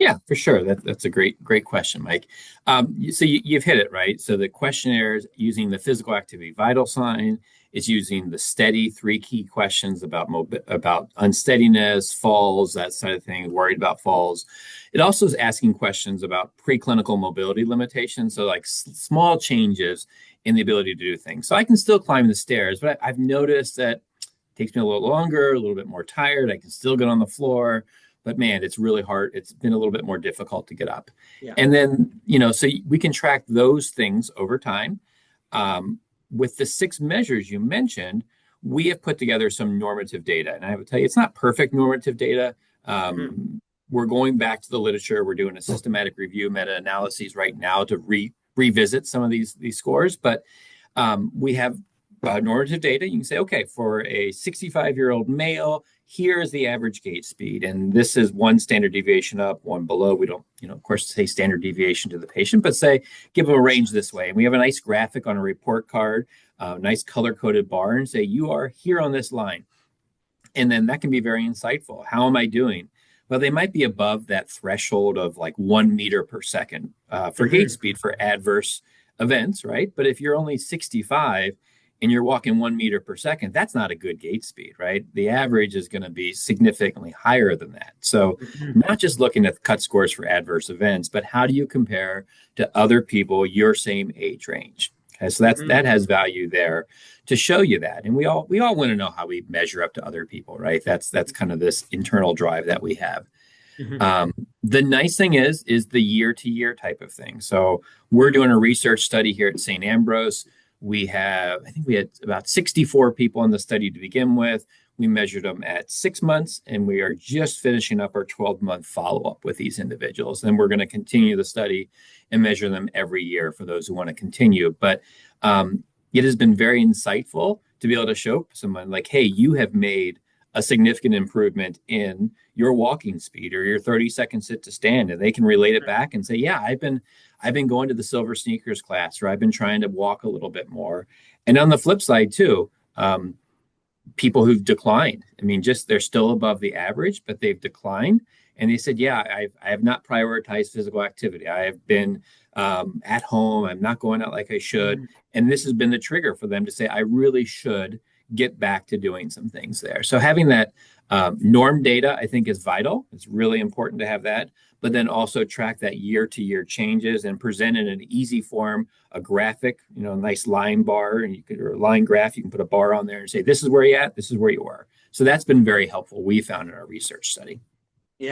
Yeah, for sure. That's a great question, Mike. You've hit it, right? So the questionnaire is using the physical activity vital sign. It's using the steady three key questions about unsteadiness, falls, that side of thing, worried about falls. It also is asking questions about preclinical mobility limitations, so like small changes in the ability to do things. So I can still climb the stairs, but I've noticed that it takes me a little longer, a little bit more tired. I can still get on the floor, but man, it's really hard. It's been a little bit more difficult to get up. Yeah. And then, so we can track those things over time. With the six measures you mentioned, we have put together some normative data. And I would tell you, it's not perfect normative data. Hmm. We're going back to the literature. We're doing a systematic review, meta-analyses right now to revisit some of these scores. But we have normative data. You can say, okay, for a 65-year-old male, here's the average gait speed. And this is one standard deviation up, one below. We don't, of course, say standard deviation to the patient, but say, give them a range this way. And we have a nice graphic on a report card, nice color-coded bar, and say, you are here on this line. And then that can be very insightful. How am I doing? Well, they might be above that threshold of like 1 meter per second for gait speed for adverse events, right? But if you're only 65 and you're walking 1 meter per second, that's not a good gait speed, right? The average is going to be significantly higher than that. So, not just looking at cut scores for adverse events, but how do you compare to other people your same age range? Okay, so that has value there to show you that, and we all want to know how we measure up to other people, right? That's kind of this internal drive that we have. The nice thing is the year to year type of thing. So we're doing a research study here at St. Ambrose. I think we had about 64 people in the study to begin with. We measured them at 6 months, and we are just finishing up our 12-month follow-up with these individuals. And we're going to continue the study and measure them every year for those who want to continue. But it has been very insightful to be able to show someone like, hey, you have made a significant improvement in your walking speed or your 30-second sit to stand. And they can relate it back and say, yeah, I've been going to the silver sneakers class, or I've been trying to walk a little bit more. And on the flip side too, people who've declined, I mean, just they're still above the average, but they've declined. And they said, yeah, I have not prioritized physical activity. I have been at home. I'm not going out like I should. And this has been the trigger for them to say, I really should get back to doing some things there. So having that norm data, I think, is vital. It's really important to have that, but then also track that year to year changes and present in an easy form, a graphic, a nice line bar, and or a line graph, you can put a bar on there and say, this is where you're at, this is where you are. So that's been very helpful, we found in our research study.